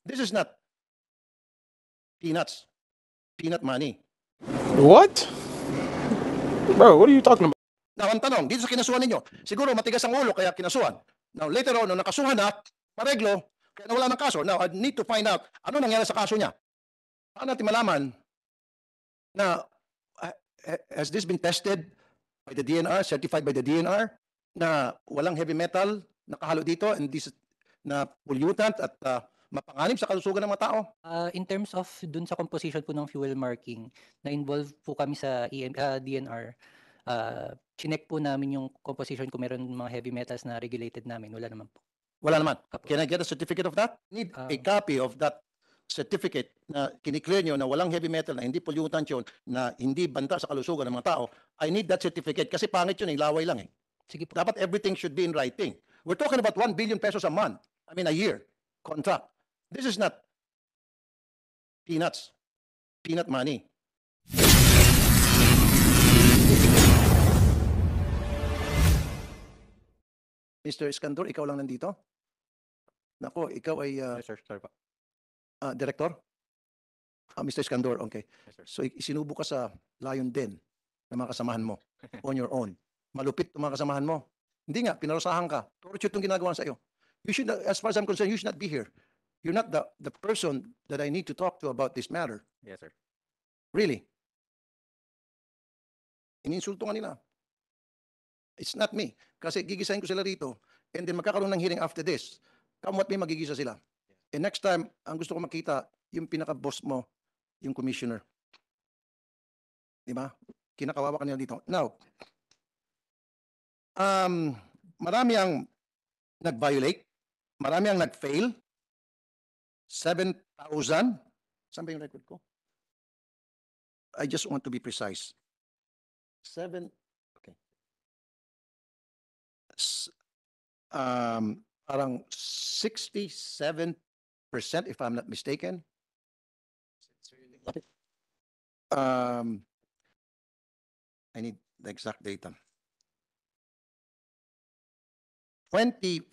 This is not peanuts, peanut money. What? Bro, what are you talking about? Now, ang tanong, dito sa kinasuhan ninyo, siguro matigas ang ulo kaya kinasuhan. Now, later on, nung nakasuhan na, pareglo, kaya nawala ng kaso. Now, I need to find out ano nangyari sa kaso niya. Paano natin malaman na has this been tested by the DNR, certified by the DNR, na walang heavy metal nakahalo dito and this na pollutant at mapanganib sa kalusugan ng mga tao? In terms of dun sa composition po ng fuel marking, na-involve po kami sa DNR, chinek po namin yung composition kung meron mga heavy metals na regulated namin. Wala naman po. Wala naman. Can I get a certificate of that? Need a copy of that certificate na kiniklear nyo na walang heavy metal, na hindi pollutant yun, na hindi banta sa kalusugan ng mga tao. I need that certificate kasi pangit yun, laway lang eh. Sige po. Dapat everything should be in writing. We're talking about 1 billion pesos a month. I mean a year contract. This is not peanuts, peanut money. Mr. Iskandor, ikaw lang nandito? Nako, ikaw ay Yes, sir. Sorry pa. director? Mr. Iskandor, okay. Yes, sir. So isinubo ka sa Lion Den ng mga kasamahan mo on your own. Malupit ang mga kasamahan mo. Hindi nga, pinarusahan ka. Torture itong ginagawa sa iyo. You should, as far as I'm concerned, you should not be here. You're not the person that I need to talk to about this matter. Yes, sir. Really. Ininsulto nga nila. It's not me. Kasi gigisahin ko sila rito and then magkakaroon ng hearing after this. Come what may, magigisa sila. And next time, ang gusto ko makita, yung pinaka-boss mo, yung commissioner. Diba? Kinakawawa kanila dito. Now, marami ang nag-violate, marami ang nag-fail. 7,000. Saan ba yung record ko? I just want to be precise. 7, okay. Parang 67%, if I'm not mistaken. I need the exact data. 24%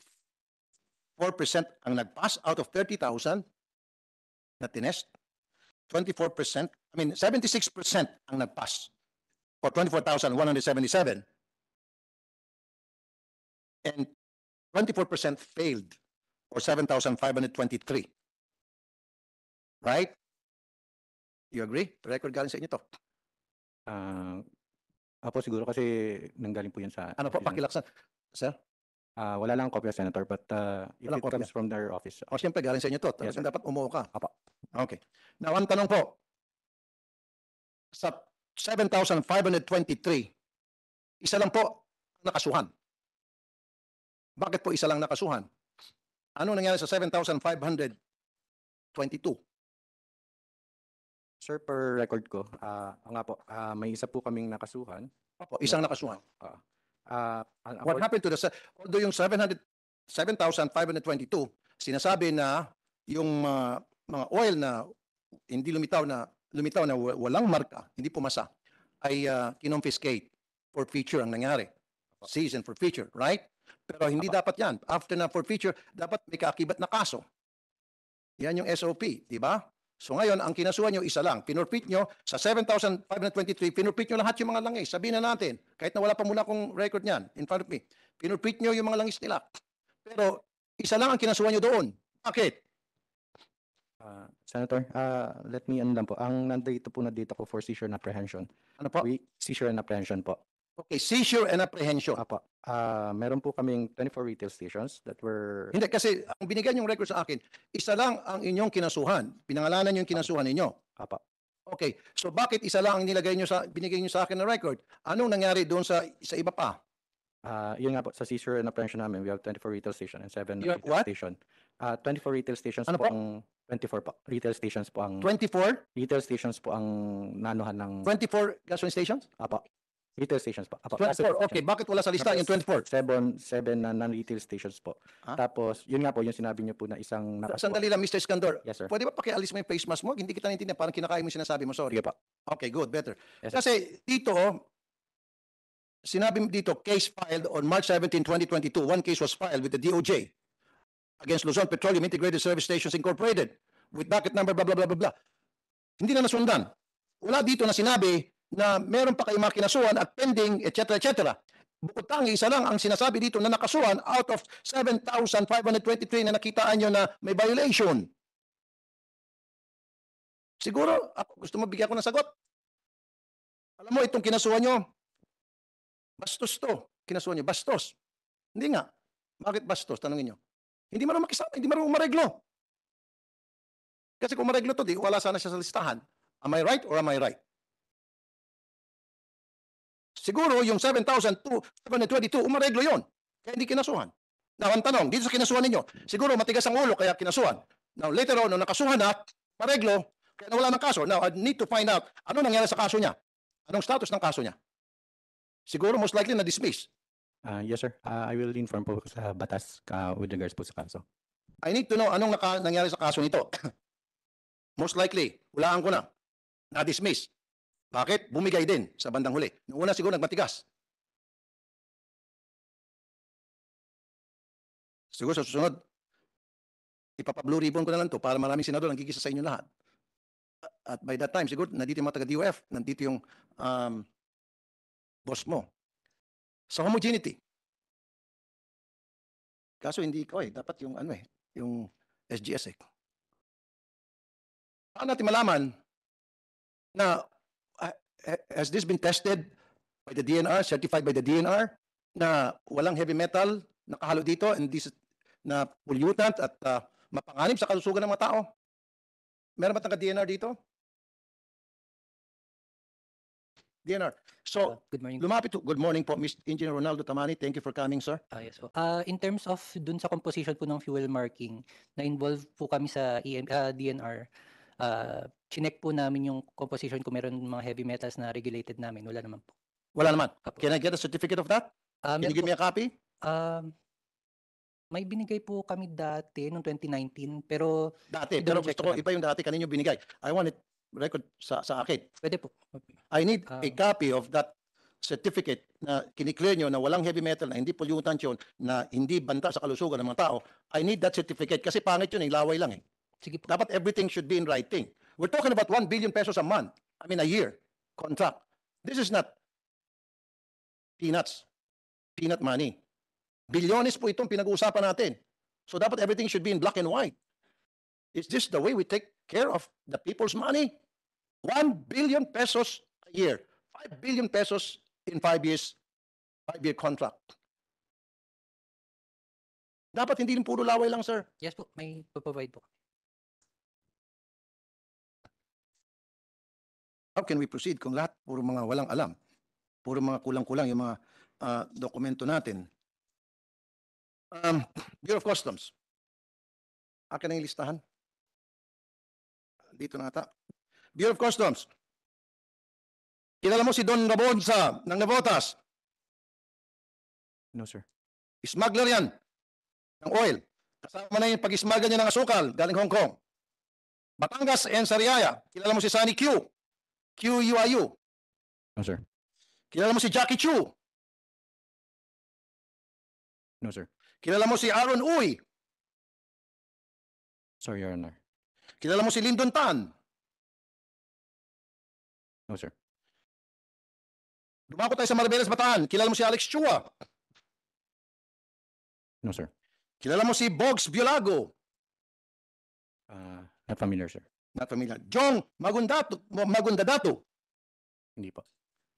ang nag-pass out of 30,000 na tinest. 24%, I mean 76% ang nag-pass for 24,177. And 24% failed or 7,523. Right? You agree? Record galing sa inyo to. Apo, siguro kasi nanggaling po yan sa... Ano po, pakilaksan. Sir? Wala lang kopya, Senator, but if Walang it kopya. comes from their office. O siyempre, galing sa inyo to. Yes, Talagang sir. dapat umuo ka. Apo. Okay. Now, ang tanong po, sa 7,523, isa lang po ang nakasuhan. Bakit po isa lang nakasuhan? Ano nangyari sa 7,522? Sir, per record ko, nga po, may isa po kaming nakasuhan. Opo, isang nakasuhan. What Unfor- happened to the, although yung 7,522, sinasabi na yung mga oil na hindi lumitaw na walang marka, hindi pumasa, ay kinonfiscate for feature ang nangyari. Season for feature, right? Pero hindi dapat yan. After na for feature, dapat may kaakibat na kaso. Yan yung SOP, di ba? So ngayon, ang kinasuhan nyo, isa lang. Pinurpit nyo sa 7,523, pinurpit nyo lahat yung mga langis. Sabihin na natin, kahit na wala pa muna akong record niyan in front of me, pinurpit nyo yung mga langis nila. Pero isa lang ang kinasuhan nyo doon. Bakit? Senator, let me lang po. Ang nandito po na data ko for seizure and apprehension. Ano po? Seizure and apprehension po. Okay, seizure and apprehension. Apo. Meron po kaming 24 retail stations that were... Hindi, kasi ang binigyan yung record sa akin, isa lang ang inyong kinasuhan. Pinangalanan yung kinasuhan ninyo. Apo. Okay, so bakit isa lang ang nilagay nyo binigay nyo sa akin na record? Anong nangyari doon sa iba pa? Yun nga po, sa seizure and apprehension namin, we have 24 retail station and 7 You have retail what? station. 24 retail stations Ano po po? ang... 24 po. Retail stations po ang... 24? Retail stations po ang nanuhan ng... 24 gasoline stations? Apo. Retail stations po. Apo. 24, okay. Bakit wala sa lista yung 24? 7 na non-retail stations po. Tapos, yun nga po, yung sinabi niyo po na isang nakasuha. Sandali lang, Mr. Iskandor. Yes, sir. Pwede ba pakialis mo yung face mask mo? Hindi kita naintindihan. Parang kinakain mo yung sinasabi mo. Sorry. Sige po. Okay, good. Better. Yes, sir. Kasi dito, sinabi mo dito, case filed on March 17, 2022. One case was filed with the DOJ against Luzon Petroleum Integrated Service Stations Incorporated. with docket number blah blah blah blah blah. Hindi na nasundan. Wala dito na sinabi na meron pa kayong mga kinasuhan at pending, etc. etc. Bukod tangi, isa lang ang sinasabi dito na nakasuhan out of 7,523 na nakitaan nyo na may violation. Siguro, ako gusto mo bigyan ko ng sagot. Alam mo, itong kinasuhan nyo, bastos to. Kinasuhan nyo, bastos. Hindi nga. Bakit bastos? Tanungin nyo. Hindi marunong makisama, hindi marunong mareglo. Kasi kung mareglo to, di wala sana siya sa listahan. Am I right or am I right? Siguro yung 7,722, umareglo yon. Kaya hindi kinasuhan. Now, ang tanong, dito sa kinasuhan ninyo, siguro matigas ang ulo kaya kinasuhan. Now, later on, nung nakasuhan na, mareglo, kaya nawala ng kaso. Now, I need to find out, ano nangyari sa kaso niya? Anong status ng kaso niya? Siguro, most likely, na-dismiss. Yes, sir. I will inform po sa batas with regards po sa kaso. I need to know anong nangyari sa kaso nito. Most likely, hulaan ko na. Na-dismiss. Bakit? Bumigay din sa bandang huli. Noong una siguro nagmatigas. Siguro sa susunod, ipapa-blue ribbon ko na lang to para maraming senador ang gigisa sa inyo lahat. At by that time, siguro nandito yung mga taga-DOF, nandito yung boss mo. Sa homogeneity. Kaso hindi ikaw dapat yung yung SGS Paano natin malaman na has this been tested by the DNR, certified by the DNR, na walang heavy metal nakahalo dito and this na pollutant at mapanganib sa kalusugan ng mga tao? Meron ba taga-DNR dito? DNR. So, Good morning. good morning po, Mr. Engineer Ronaldo Tamani. Thank you for coming, sir. Yes po. In terms of dun sa composition po ng fuel marking, na-involve po kami sa DNR, chinek po namin yung composition kung meron mga heavy metals na regulated namin. Wala naman po. Wala naman. Apo. Can I get a certificate of that? Can you Meron give me a copy? may binigay po kami dati noong 2019, pero Dati. I-double Pero check gusto ko ko, lang. iba yung dati kanino binigay. I want it record sa akin. pwede po. I need a Ah. copy of that certificate na kiniklear nyo na walang heavy metal, na hindi pollutant yun, na hindi banta sa kalusugan ng mga tao. I need that certificate kasi pangit yun, laway lang Sige po. Dapat everything should be in writing. We're talking about 1 billion pesos a month. I mean a year contract. This is not peanuts. Peanut money. Bilyones po itong pinag-uusapan natin. So dapat everything should be in black and white. Is this the way we take care of the people's money? 1 billion pesos a year. 5 billion pesos in 5 years. 5-year contract. Dapat hindi rin puro laway lang, sir. Yes po, may provide po. How can we proceed kung lahat puro mga walang alam? Puro mga kulang-kulang yung mga dokumento natin. Bureau of Customs. Akin na yung listahan. Dito na ata. Bureau of Customs. Kilala mo si Don Rabonsa ng Navotas. No, sir. Smuggler yan ng oil. Kasama na yung pag-smuggle niya ng asukal galing Hong Kong. Batangas and Sariaya. Kilala mo si Sunny Q. QUIU. No, sir. Kilala mo si Jackie Chu. No, sir. Kilala mo si Aaron Uy. Sorry, Your Honor. Kilala mo si Lyndon Tan. No, sir. Dumako tayo sa Maribeles Bataan. Kilala mo si Alex Chua. No, sir. Kilala mo si Bogs Biolago. Not familiar, sir. Not familiar. Jong Magundadato. Hindi po.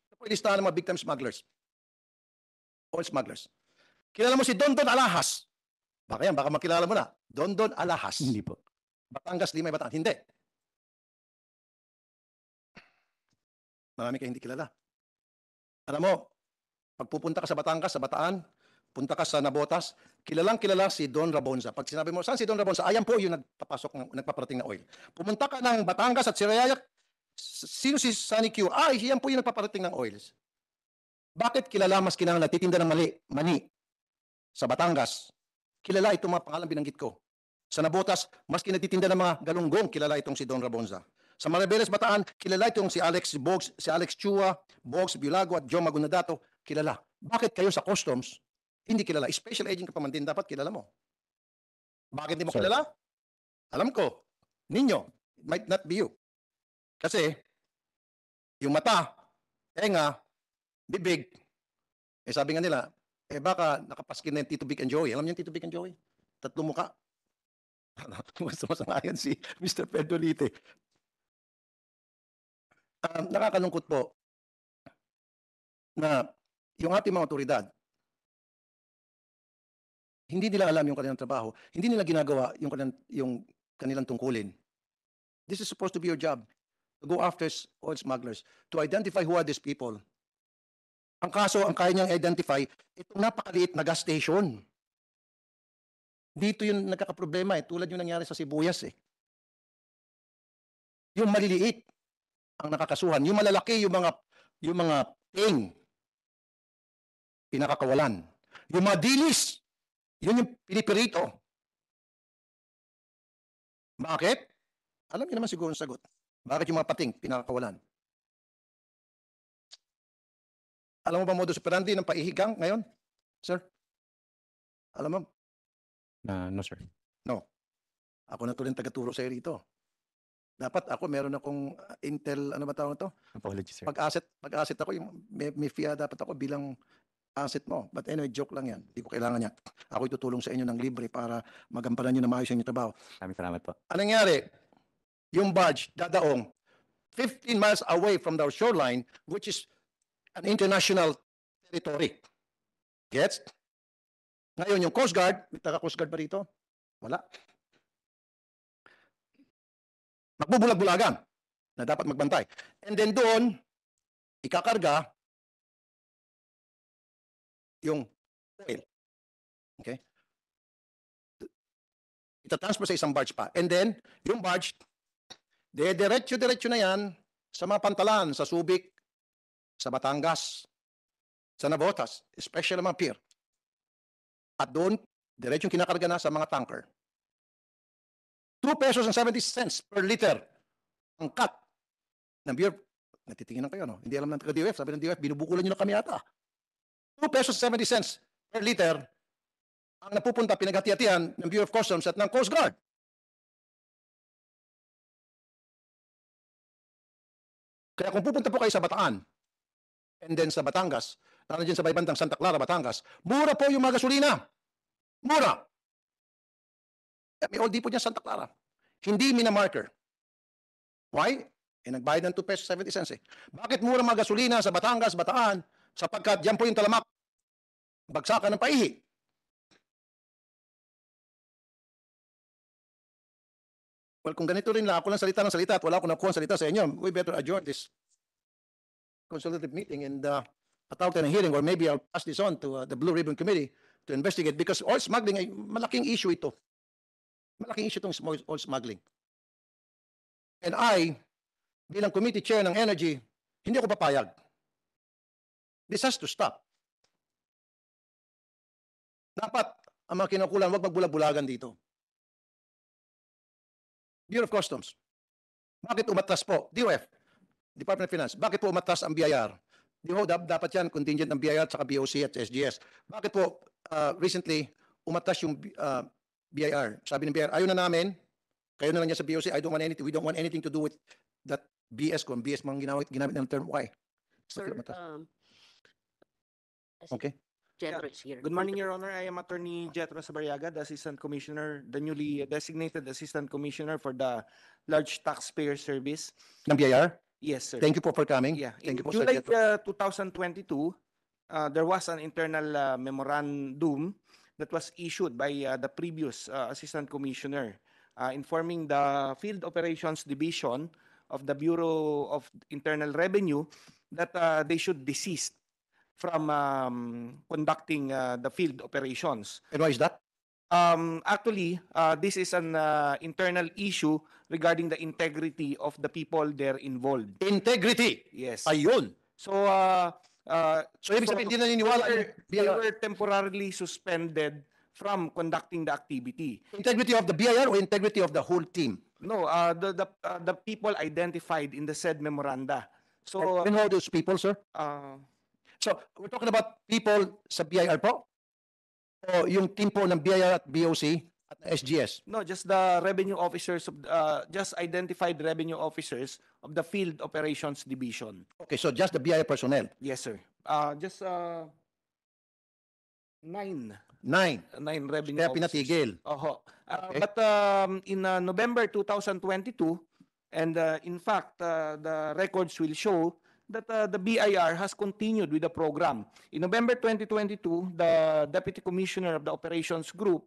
Ito po yung listahan ng mga big time smugglers. Oil smugglers. Kilala mo si Dondon Alahas. Baka yan, baka makilala mo na. Dondon Alahas. Hindi po. Batangas, Limay, Bataan. Hindi. Marami kayo hindi kilala. Alam mo, pag pupunta ka sa Batangas, sa Bataan, punta ka sa Navotas, kilalang kilala si Don Rabonsa. Pag sinabi mo, saan si Don Rabonsa? Ayan po yung nagpaparating na oil. Pumunta ka ng Batangas at Siraya, sino si Sunny Q? Yan po yung nagpaparating ng oils. Bakit kilala mas kinang nagtitinda ng mani sa Batangas? Kilala itong mga pangalan binanggit ko. Sa Navotas, mas kinatitinda ng mga galunggong, kilala itong si Don Rabonsa. Sa Maribeles Bataan, kilala itong si Alex Bogs, si Alex Chua, Bogs Biolago at Joe Magundadato, kilala. Bakit kayo sa customs hindi kilala? Special agent ka pa man din, dapat kilala mo. Bakit hindi mo Sir. kilala? Alam ko. ninyo. It might not be you. Kasi, yung mata, tenga, bibig, sabi nga nila, baka nakapaskin na yung Tito Vic and Joey. Alam niyo yung Tito Vic and Joey? Tatlong muka. Sumasangayon si Mr. Pedro Lite. Nakakalungkot po na yung ating mga otoridad, hindi nila alam yung kanilang trabaho, hindi nila ginagawa yung kanilang tungkulin. This is supposed to be your job, to go after oil smugglers, to identify who are these people. Ang kaso, ang kaya niyang identify, itong napakaliit na gas station. Dito yung nagkakaproblema tulad yung nangyari sa Sibuyas Yung maliliit ang nakakasuhan, yung malalaki, yung mga ting, pinakakawalan. Yung mga dilis, yun yung pinipirito. Bakit? Alam niyo naman siguro ang sagot. Bakit yung mga pating, pinakakawalan? Alam mo ba modus operandi ng paihigang ngayon, sir? Alam mo? No, sir. Ako na tuloy ang tagaturo sa rito. Dapat ako meron akong intel, ano ba tawag ito? Apology, sir. Pag-asset ako, yung may FIA dapat ako bilang asset mo. But anyway, joke lang yan. Hindi ko kailangan yan. Ako itutulong sa inyo ng libre para magampanan nyo na maayos yung trabaho. Maraming salamat po. Anong nangyari? Yung barge, dadaong 15 miles away from our shoreline, which is an international territory. Gets? Ngayon, yung Coast Guard, may taga-Coast Guard ba rito? Wala. Magbubulag-bulagan na dapat magbantay. And then doon, ikakarga yung oil. Okay? Itatransfer sa isang barge pa. And then, yung barge, diretso na yan sa mga pantalan, sa Subic, sa Batangas, sa Navotas, especially mga pier. At doon, diretso kinakarga na sa mga tanker. 2 pesos and 70 cents per liter ang cut ng beer. Natitingin kayo, no? Hindi alam ng DOF. Sabi ng DOF, binubukulan nyo na kami ata. 2 pesos 70 cents per liter ang napupunta pinaghati-hatian ng Bureau of Customs at ng Coast Guard. Kaya kung pupunta po kayo sa Bataan and then sa Batangas, lalo dyan sa baybandang Santa Clara, Batangas, mura po yung mga gasolina. Mura. May old depot dyan Santa Clara. Hindi minamarker. Why? Nagbayad ng 2 pesos 70 cents Bakit mura mga gasolina sa Batangas, Bataan? Sapagkat dyan po yung talamak. Bagsakan ng paihi. Well, kung ganito rin lang, ako lang salita ng salita at wala akong nakuha ng salita sa inyo, we better adjourn this consultative meeting and patawag tayo ng hearing, or maybe I'll pass this on to the Blue Ribbon Committee to investigate because oil smuggling ay malaking issue ito. Malaking issue itong oil smuggling. And I, bilang committee chair ng energy, hindi ako papayag. This has to stop. Dapat, ang mga kinukulan, huwag magbulag-bulagan dito. Bureau of Customs. Bakit umatras po? DOF, Department of Finance. Bakit po umatras ang BIR? Dapat yan, contingent ng BIR at saka BOC at SGS. Bakit po recently umatras yung BIR? Sabi ng BIR, ayaw na namin, kayo na lang yan sa BOC, I don't want anything, we don't want anything to do with that BS ko. Ang BS mga ginamit ng term, why? Sir, Okay. Jetro is here. Good morning, Your Honor. I am Attorney Jetro Sabariaga, the Assistant Commissioner, the newly designated Assistant Commissioner for the Large Taxpayer Service. Ng BIR? Yes, sir. Thank you po for coming. Yeah. Thank In you po, Sir July Jetro. 2022, there was an internal memorandum that was issued by the previous Assistant Commissioner informing the Field Operations Division of the Bureau of Internal Revenue that they should desist from conducting the field operations. And why is that? Actually, this is an internal issue regarding the integrity of the people there involved. Integrity. Yes. Ayun. So, So, ibig sabihin, hindi naniniwala yung they BIR. were temporarily suspended from conducting the activity. Integrity of the BIR or integrity of the whole team? No, the people identified in the said memoranda. So, And who are those people, sir? So, we're talking about people sa BIR po? O yung team po ng BIR at BOC at ng SGS? No, just the revenue officers of just identified revenue officers of the Field Operations Division. Okay, so just the BIR personnel. Yes, sir. Just nine 9. revenue Kaya officers. pinatigil. Oho. Okay. But in November 2022, and in fact, the records will show that the BIR has continued with the program. In November 2022, the Deputy Commissioner of the Operations Group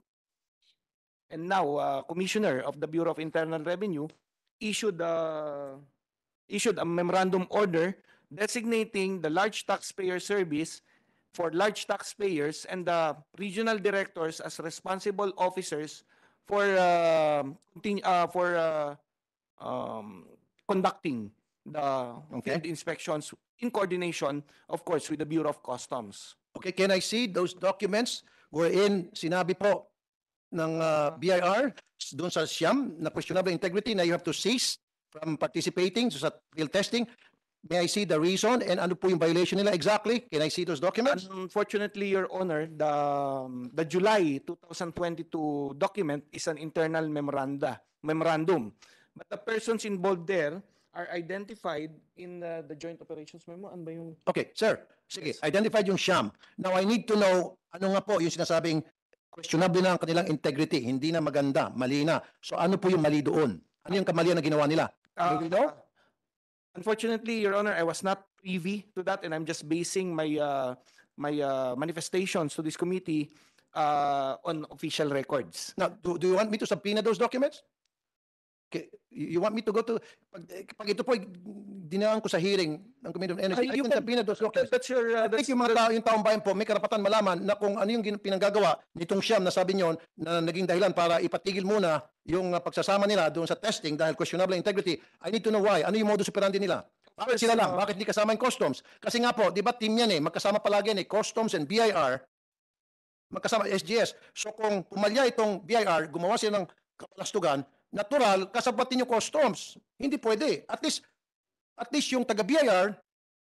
and now Commissioner of the Bureau of Internal Revenue issued a memorandum order designating the large taxpayer service for large taxpayers and the regional directors as responsible officers for conducting the Okay. field inspections in coordination, of course, with the Bureau of Customs. Okay, can I see those documents wherein sinabi po ng BIR doon sa Siam na questionable integrity na you have to cease from participating sa field testing? May I see the reason and ano po yung violation nila exactly? Can I see those documents? Unfortunately, Your Honor, the July 2022 document is an internal memorandum. But the persons involved there are identified in the Joint Operations Memo. Ano ba yung Okay, sir. Sige, identified yung Siam. Now I need to know ano nga po yung sinasabing questionable na ang kanilang integrity, hindi na maganda, mali na. So ano po yung mali doon? Ano yung kamalian na ginawa nila? Do you know? Unfortunately, Your Honor, I was not privy to that, and I'm just basing my manifestations to this committee on official records. Now, do you want me to subpoena those documents? Okay, you want me to go to pag ito po dinaan ko sa hearing ng Committee on Energy, I You can can- subpoena those documents. That's your I think yung mga tao, yung taong bayan po, may karapatan malaman na kung ano yung pinanggagawa nitong Siam na sabi nyo na naging dahilan para ipatigil muna yung pagsasama nila doon sa testing dahil questionable integrity. I need to know why. Ano yung modus operandi nila? Bakit sila lang? Bakit hindi kasama yung customs? Kasi nga po, di ba team yan magkasama palagi yan customs and BIR, magkasama SGS. So kung pumalya itong BIR, gumawa sila ng kapalastugan, natural, kasabatin yung customs. Hindi pwede. At least yung taga-BIR,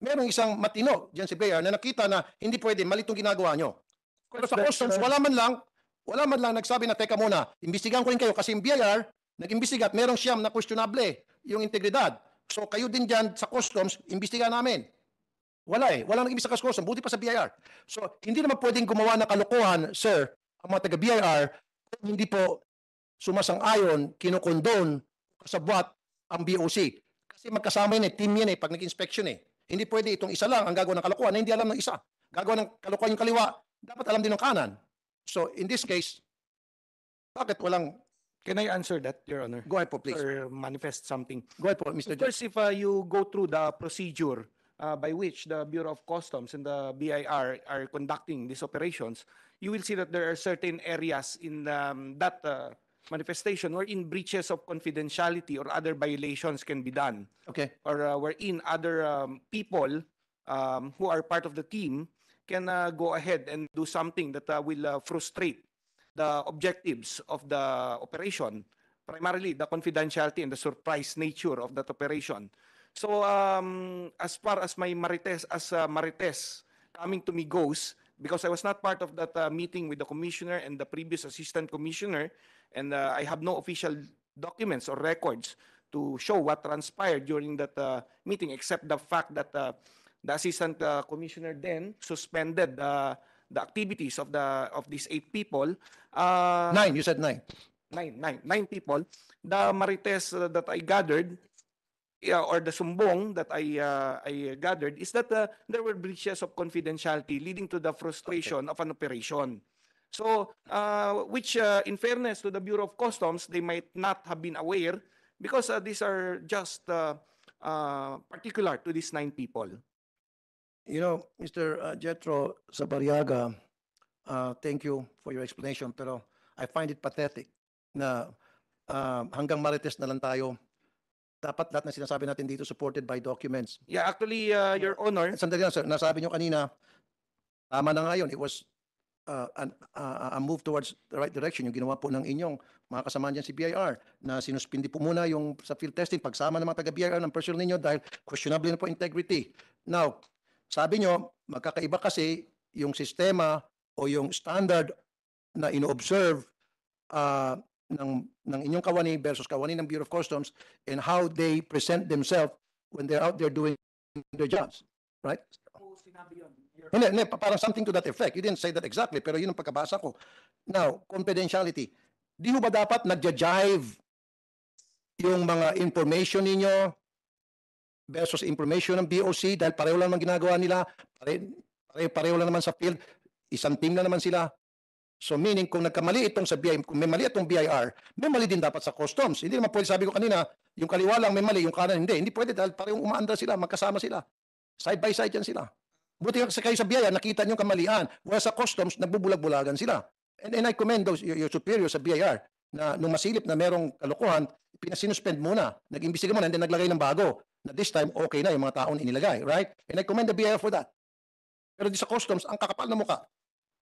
merong isang matino diyan si BIR na nakita na hindi pwede, mali itong ginagawa nyo. Pero sa customs, wala man lang nagsabi na, teka muna, imbestigahan ko rin kayo kasi yung BIR, nag-imbestiga at merong Siam na questionable yung integridad. So kayo din dyan sa customs, imbestigahan namin. Walang nag-imbestiga sa customs, buti pa sa BIR. So hindi naman pwedeng gumawa ng kalokohan, sir, ang mga taga-BIR, kung hindi po sumasang-ayon, kinukondon, kasabwat ang BOC. Kasi magkasama yun team yan pag nag-inspection Hindi pwede itong isa lang ang gagawa ng kalokohan na hindi alam ng isa. Gagawa ng kalokohan yung kaliwa, dapat alam din ng kanan. So in this case, bakit walang, Can I answer that, Your Honor? go ahead po please. Or manifest something? Go ahead po, Mr. Of Judge. course, if you go through the procedure by which the Bureau of Customs and the BIR are conducting these operations, you will see that there are certain areas in that manifestation wherein breaches of confidentiality or other violations can be done, Okay. or wherein other people who are part of the team can go ahead and do something that will frustrate the objectives of the operation, primarily the confidentiality and the surprise nature of that operation. So as far as my Marites, Marites coming to me goes, because I was not part of that meeting with the commissioner and the previous assistant commissioner, and I have no official documents or records to show what transpired during that meeting, except the fact that the assistant commissioner then suspended the activities of these 8 people. 9, you said 9. Nine people. The Marites that I gathered, or the sumbong that I gathered, is that there were breaches of confidentiality leading to the frustration of an operation. So, which in fairness to the Bureau of Customs, they might not have been aware because these are just particular to these 9 people. You know, Mr. Jetro Sabariaga, thank you for your explanation, pero I find it pathetic na hanggang Marites na lang tayo. Dapat lahat na sinasabi natin dito supported by documents. Yeah, actually, Your Honor, Sandali lang, sir. Nasabi nyo kanina, tama na nga yun. It was a move towards the right direction. Yung ginawa po ng inyong mga kasamahan dyan si BIR na sinuspindi po muna yung sa field testing, pagsama ng mga taga-BIR ng personnel ninyo dahil questionable na po integrity. Now, sabi nyo, magkakaiba kasi yung sistema o yung standard na ino-observe ng inyong kawani versus kawani ng Bureau of Customs and how they present themselves when they're out there doing their jobs, right? Hindi, parang something to that effect. You didn't say that exactly, pero yun ang pagkabasa ko. Now, confidentiality. Di ho ba dapat nagja-jive yung mga information ninyo versus information ng BOC dahil pareho lang naman ginagawa nila, pareho lang naman sa field, isang team na naman sila. So meaning kung nagkamali itong sa BIR, kung may mali itong BIR, may mali din dapat sa customs. Hindi naman pwede, sabi ko kanina, yung kaliwa lang may mali, yung kanan hindi. Hindi pwede dahil parehong umaandar sila, magkasama sila. Side by side yan sila. Buti kasi kayo sa BIR, nakita nyo kamalian. Wala sa customs, nagbubulag-bulagan sila. And I commend those, your superiors sa BIR na nung masilip na merong kalokohan, pinasinuspend muna, nag-imbestiga muna, and then naglagay ng bago. Na this time, okay na yung mga taon inilagay, right? And I commend the BIR for that. Pero di sa customs, ang kakapal na mukha.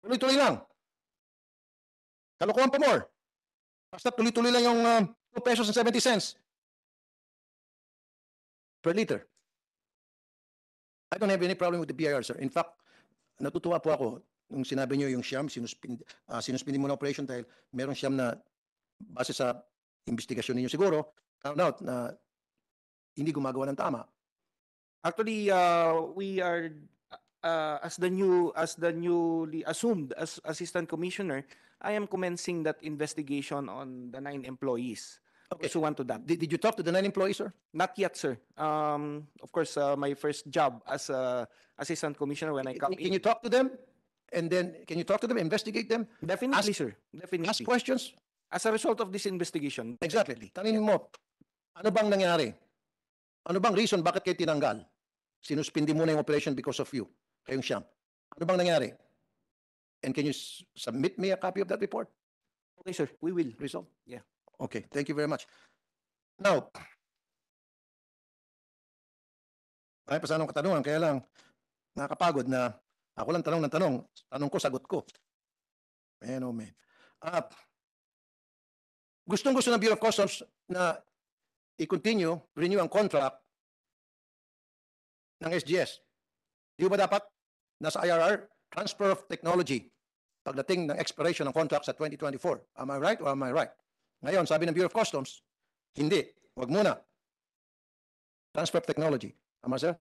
Tuloy-tuloy lang. Kalokohan pa more. Basta tuloy-tuloy lang yung 2 pesos and 70 cents per liter. I don't have any problem with the BIR, sir. In fact, natutuwa po ako nung sinabi niyo yung Siam, sinuspindi mo na operation dahil meron Siam na base sa investigasyon ninyo siguro, found out na hindi gumagawa ng tama. Actually, we are as the newly assumed as assistant commissioner, I am commencing that investigation on the 9 employees. Okay. Pursuant to that. Did you talk to the 9 employees, sir? Not yet, sir. Of course, my first job as assistant commissioner when I come Can in. you talk to them? And then, can you talk to them, investigate them, Definitely, ask- sir. Definitely. ask questions? As a result of this investigation. Exactly. Tanungin mo, ano bang nangyari? Ano bang reason bakit kayo tinanggal? Sinuspindi muna yung operation because of you, kayong Siam. Ano bang nangyari? And can you submit me a copy of that report? Okay, sir. We will. Result? Yeah. Okay, thank you very much. Now, ay pa sa anong katanungan, kaya lang nakakapagod na ako lang tanong ng tanong ko, sagot ko. Man, oh man. Gustong-gusto ng Bureau of Customs na i-continue, renew ang contract ng SGS. Di ba dapat nasa IRR, transfer of technology, pagdating ng expiration ng contract sa 2024? Am I right or am I right? Ngayon, sabi ng Bureau of Customs, hindi, wag muna. Transfer of technology. Tama, sir?